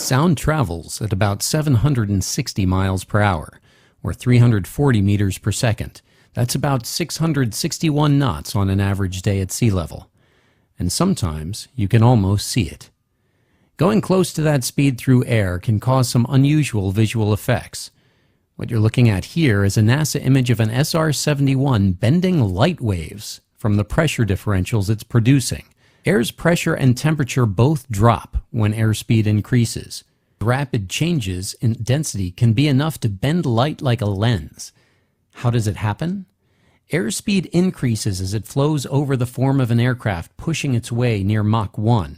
Sound travels at about 760 miles per hour, or 340 meters per second. That's about 661 knots on an average day at sea level. And sometimes you can almost see it. Going close to that speed through air can cause some unusual visual effects. What you're looking at here is a NASA image of an SR-71 bending light waves from the pressure differentials it's producing. Air's pressure and temperature both drop when airspeed increases. Rapid changes in density can be enough to bend light like a lens. How does it happen? Airspeed increases as it flows over the form of an aircraft pushing its way near Mach 1.